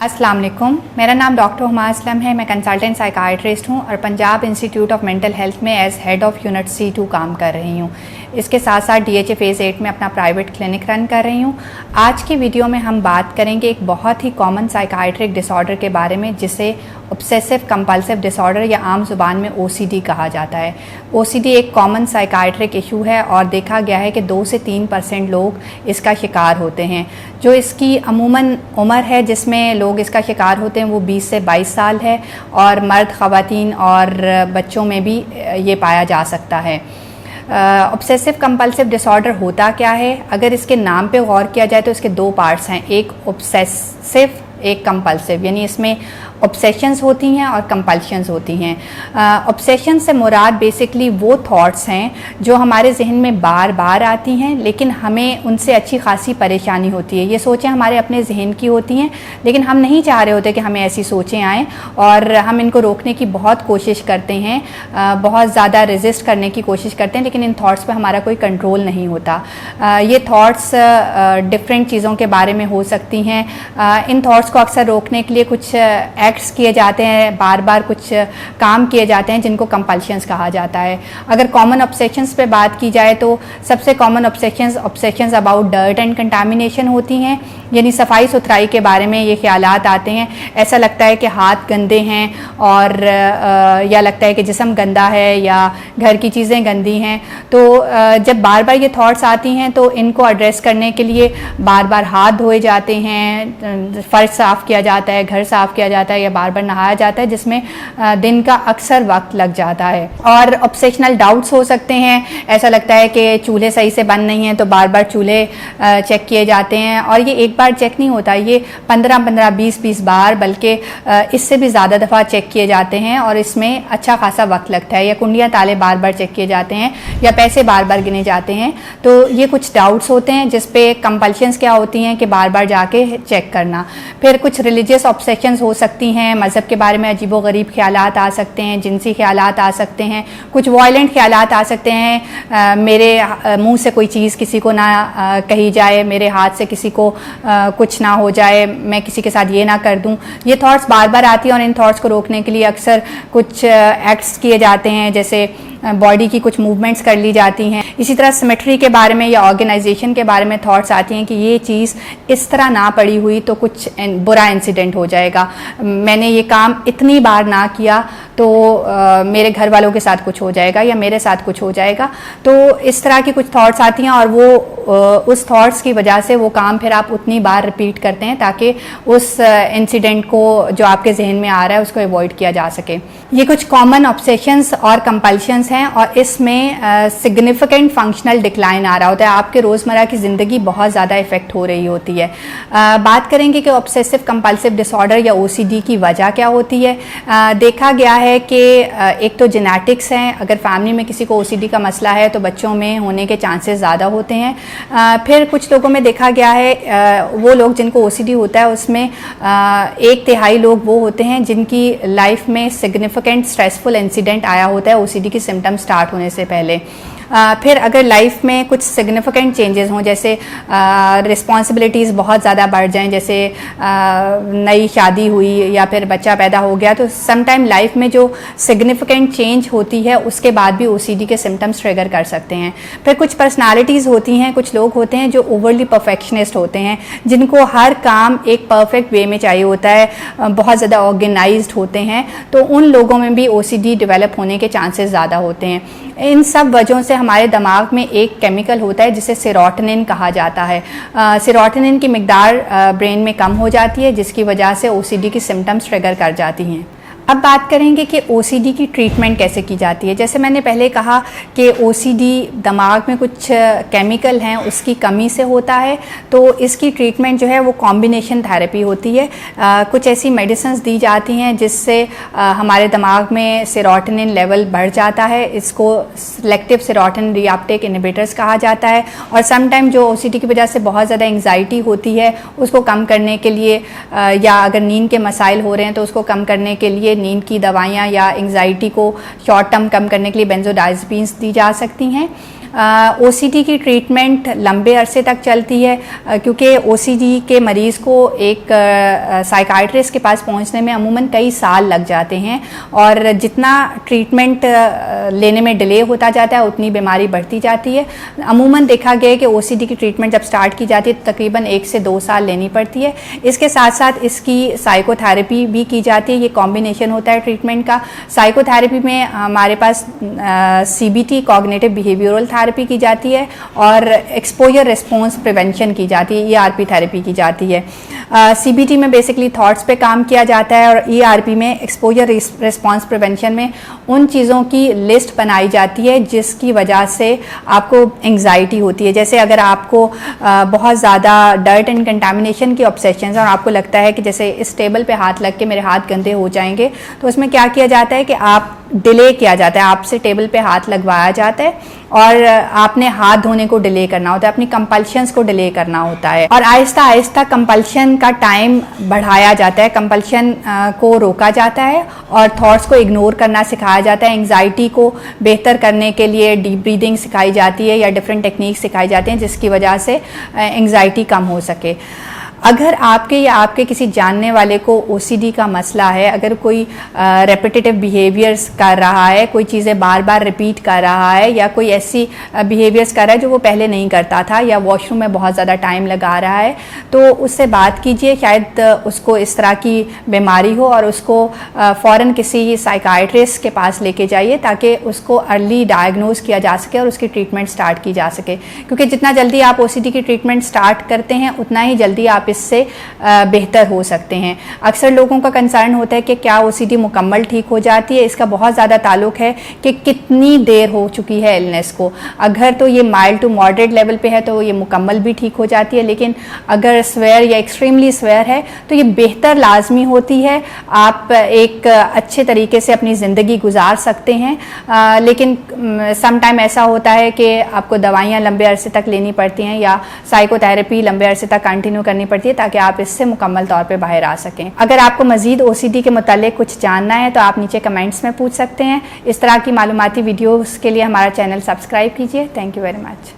अस्सलाम वालेकुम, मेरा नाम डॉक्टर हुमा असलम है। मैं कंसल्टेंट साइकाइट्रिस्ट हूँ और Punjab institute of mental health में as head of unit C2 काम कर रही हूँ। इसके साथ साथ DHA फेज़ 8 में अपना प्राइवेट क्लिनिक रन कर रही हूँ। आज की वीडियो में हम बात करेंगे एक बहुत ही कॉमन साइकाइट्रिक डिसऑर्डर के बारे में, जिसे ऑब्सेसिव कंपल्सिव डिसऑर्डर या आम ज़ुबान में OCD कहा जाता है। OCD एक कॉमन साइकाइट्रिक इशू है और देखा गया है कि 2 से 3% लोग इसका शिकार होते हैं। जो इसकी अमूमन उम्र है जिसमें लोग इसका शिकार होते हैं वो 20 से 22 साल है और मर्द, ख़वातीन और बच्चों में भी ये पाया जा सकता है। ऑब्सेसिव कंपल्सिव डिसऑर्डर होता क्या है? अगर इसके नाम पे गौर किया जाए तो इसके 2 पार्ट्स हैं, एक ऑब्सेसिव एक कंपल्सिव, यानी इसमें ऑब्सेशंस होती हैं और कंपल्शंस होती हैं। ऑब्सेशन से मुराद बेसिकली वो थॉट्स हैं जो हमारे जहन में बार बार आती हैं लेकिन हमें उनसे अच्छी खासी परेशानी होती है। ये सोचें हमारे अपने जहन की होती हैं लेकिन हम नहीं चाह रहे होते कि हमें ऐसी सोचें आएँ और हम इनको रोकने की बहुत कोशिश करते हैं, बहुत ज़्यादा रेजिस्ट करने की कोशिश करते हैं, लेकिन इन थॉट्स पर हमारा कोई कंट्रोल नहीं होता। ये थॉट्स डिफरेंट चीज़ों के बारे में हो सकती हैं। इन थॉट्स को अक्सर रोकने के लिए कुछ एक्ट्स किए जाते हैं, बार बार कुछ काम किए जाते हैं जिनको कंपल्शंस कहा जाता है। अगर कॉमन ऑब्सेशंस पे बात की जाए तो सबसे common obsessions about dirt and contamination होती हैं, यानी सफाई सुथराई के बारे में ये ख्यालात आते हैं। ऐसा लगता है कि हाथ गंदे हैं और या लगता है कि जिस्म गंदा है या घर की चीज़ें गंदी हैं। तो जब बार बार ये थॉट्स आती हैं तो इनको एड्रेस करने के लिए बार बार हाथ धोए जाते हैं, फर्श साफ़ किया जाता है, घर साफ़ किया जाता है या बार बार नहाया जाता है, जिसमें दिन का अक्सर वक्त लग जाता है। और ऑब्सेशनल डाउट्स हो सकते हैं, ऐसा लगता है कि चूल्हे सही से बंद नहीं हैं तो बार बार चूल्हे चेक किए जाते हैं और ये एक बार चेक नहीं होता, ये 15-15, 20-20 बार बल्कि इससे भी ज़्यादा दफ़ा चेक किए जाते हैं और इसमें अच्छा खासा वक्त लगता है। या कुंडियाँ ताले बार बार चेक किए जाते हैं या पैसे बार बार गिने जाते हैं। तो ये कुछ डाउट्स होते हैं जिस पे कंपल्शंस क्या होती हैं कि बार बार जाके चेक करना। फिर कुछ रिलीजियस ऑब्सेशंस हो सकती हैं, मज़हब के बारे में अजीबो-गरीब ख्यालात आ सकते हैं, जिनसी ख्यालात आ सकते हैं, कुछ वायलेंट ख्यालात आ सकते हैं। मेरे मुंह से कोई चीज़ किसी को ना कही जाए, मेरे हाथ से किसी को कुछ ना हो जाए, मैं किसी के साथ ये ना कर दूं। ये थॉट्स बार बार आती हैं और इन थॉट्स को रोकने के लिए अक्सर कुछ एक्ट्स किए जाते हैं, जैसे बॉडी की कुछ मूवमेंट्स कर ली जाती हैं। इसी तरह सिमेट्री के बारे में या ऑर्गेनाइजेशन के बारे में थॉट्स आती हैं कि ये चीज़ इस तरह ना पड़ी हुई तो कुछ बुरा इंसिडेंट हो जाएगा, मैंने ये काम इतनी बार ना किया तो मेरे घर वालों के साथ कुछ हो जाएगा या मेरे साथ कुछ हो जाएगा। तो इस तरह की कुछ थॉट्स आती हैं और वो उस थॉट्स की वजह से वो काम फिर आप उतनी बार रिपीट करते हैं ताकि उस इंसिडेंट को जो आपके जहन में आ रहा है उसको अवॉइड किया जा सके। ये कुछ कॉमन ऑब्सेशंस और कंपल्शंस हैं और इसमें सिग्निफिकेंट फंक्शनल डिक्लाइन आ रहा होता है, आपके रोज़मर्रा की ज़िंदगी बहुत ज़्यादा इफ़ेक्ट हो रही होती है। बात करेंगे कि ऑब्सेसिव कंपल्सिव डिसऑर्डर या OCD की वजह क्या होती है। देखा गया है कि एक तो जेनेटिक्स हैं, अगर फैमिली में किसी को OCD का मसला है तो बच्चों में होने के चांसेस ज़्यादा होते हैं। फिर कुछ लोगों में देखा गया है वो लोग जिनको OCD होता है उसमें 1/3 लोग वो होते हैं जिनकी लाइफ में सिग्निफिकेंट स्ट्रेसफुल इंसिडेंट आया होता है OCD की सिम्टम स्टार्ट होने से पहले। फिर अगर लाइफ में कुछ सिग्निफिकेंट चेंजेस हों, जैसे रिस्पॉन्सिबिलिटीज़ बहुत ज़्यादा बढ़ जाएं, जैसे नई शादी हुई या फिर बच्चा पैदा हो गया, तो सम टाइम लाइफ में जो सिग्निफिकेंट चेंज होती है उसके बाद भी OCD के सिम्टम्स ट्रिगर कर सकते हैं। फिर कुछ पर्सनालिटीज़ होती हैं, कुछ लोग होते हैं जो ओवरली परफेक्शनिस्ट होते हैं, जिनको हर काम एक परफेक्ट वे में चाहिए होता है, बहुत ज़्यादा ऑर्गेनाइज्ड होते हैं, तो उन लोगों में भी OCD डेवलप होने के चांसेस ज़्यादा होते हैं। इन सब वजहों से हमारे दिमाग में एक केमिकल होता है जिसे सेरोटोनिन कहा जाता है। सेरोटोनिन की मिकदार ब्रेन में कम हो जाती है जिसकी वजह से OCD की सिम्टम्स ट्रिगर कर जाती हैं। अब बात करेंगे कि OCD की ट्रीटमेंट कैसे की जाती है। जैसे मैंने पहले कहा कि OCD दिमाग में कुछ केमिकल हैं उसकी कमी से होता है, तो इसकी ट्रीटमेंट जो है वो कॉम्बिनेशन थेरेपी होती है। कुछ ऐसी मेडिसिन्स दी जाती हैं जिससे हमारे दिमाग में सेरोटोनिन लेवल बढ़ जाता है, इसको सिलेक्टिव सेरोटोनिन रीअपटेक इनहिबिटर्स कहा जाता है। और सम टाइम जो OCD की वजह से बहुत ज़्यादा एंग्जाइटी होती है उसको कम करने के लिए या अगर नींद के मसाइल हो रहे हैं तो उसको कम करने के लिए नींद की दवाइयाँ या एंग्जाइटी को शॉर्ट टर्म कम करने के लिए बेंजोडाइज़ेपिन्स दी जा सकती हैं। OCD की ट्रीटमेंट लंबे अरसे तक चलती है क्योंकि OCD के मरीज़ को एक साइकाइट्रिस्ट के पास पहुंचने में अमूमन कई साल लग जाते हैं और जितना ट्रीटमेंट लेने में डिले होता जाता है उतनी बीमारी बढ़ती जाती है। अमूमन देखा गया है कि OCD की ट्रीटमेंट जब स्टार्ट की जाती है तो तकरीबन 1 से 2 साल लेनी पड़ती है। इसके साथ साथ इसकी साइकोथेरेपी भी की जाती है। ये कॉम्बिनेशन होता है ट्रीटमेंट का। साइकोथेरेपी में हमारे पास CBT कॉग्निटिव बिहेवियरल थेरेपी की जाती है और एक्सपोजर रिस्पॉन्स प्रिवेंशन की जाती है, ERP थेरेपी की जाती है। CBT में बेसिकली थॉट्स पे काम किया जाता है और ERP में एक्सपोजर रिस्पॉन्स प्रिवेंशन में उन चीज़ों की लिस्ट बनाई जाती है जिसकी वजह से आपको एंग्जाइटी होती है। जैसे अगर आपको बहुत ज़्यादा डर्ट एंड कंटामिनेशन की ऑब्सेशन है और आपको लगता है कि जैसे इस टेबल पे हाथ लग के मेरे हाथ गंदे हो जाएंगे, तो उसमें क्या किया जाता है कि आप डिले किया जाता है, आपसे टेबल पे हाथ लगवाया जाता है और आपने हाथ धोने को डिले करना होता है, अपनी कंपल्शंस को डिले करना होता है और आहिस्ता आहिस्ता कंपल्शन का टाइम बढ़ाया जाता है, कंपल्शन को रोका जाता है और थॉट्स को इग्नोर करना सिखाया जाता है। एंग्जाइटी को बेहतर करने के लिए डीप ब्रीदिंग सिखाई जाती है या डिफरेंट टेक्निक सिखाई जाती हैं जिसकी वजह से एंग्जाइटी कम हो सके। अगर आपके या आपके किसी जानने वाले को OCD का मसला है, अगर कोई रेपिटेटिव बिहेवियर्स कर रहा है, कोई चीज़ें बार बार रिपीट कर रहा है या कोई ऐसी बिहेवियर्स कर रहा है जो वो पहले नहीं करता था या वॉशरूम में बहुत ज़्यादा टाइम लगा रहा है, तो उससे बात कीजिए। शायद उसको इस तरह की बीमारी हो और उसको फ़ौरन किसी साइकाइट्रिस्ट के पास लेके जाइए ताकि उसको अर्ली डायग्नोज किया जा सके और उसकी ट्रीटमेंट स्टार्ट की जा सके। क्योंकि जितना जल्दी आप OCD की ट्रीटमेंट स्टार्ट करते हैं उतना ही जल्दी आप इससे बेहतर हो सकते हैं। अक्सर लोगों का कंसर्न होता है कि क्या OCD मुकम्मल ठीक हो जाती है। इसका बहुत ज़्यादा ताल्लुक है कि कितनी देर हो चुकी है इलनेस को। अगर तो ये माइल्ड टू मॉडरेट लेवल पे है तो ये मुकम्मल भी ठीक हो जाती है, लेकिन अगर स्वेयर या एक्सट्रीमली स्वेयर है तो ये बेहतर लाजमी होती है। आप एक अच्छे तरीके से अपनी ज़िंदगी गुजार सकते हैं, लेकिन सम टाइम ऐसा होता है कि आपको दवाइयाँ लंबे अरसे तक लेनी पड़ती हैं या साइकोथेरेपी लंबे अरसे तक कंटिन्यू करनी पड़ती है ताकि आप इससे मुकम्मल तौर पे बाहर आ सकें। अगर आपको मज़ीद OCD के मुतालिक कुछ जानना है तो आप नीचे कमेंट्स में पूछ सकते हैं। इस तरह की मालूमाती वीडियोस के लिए हमारा चैनल सब्सक्राइब कीजिए। Thank you very much.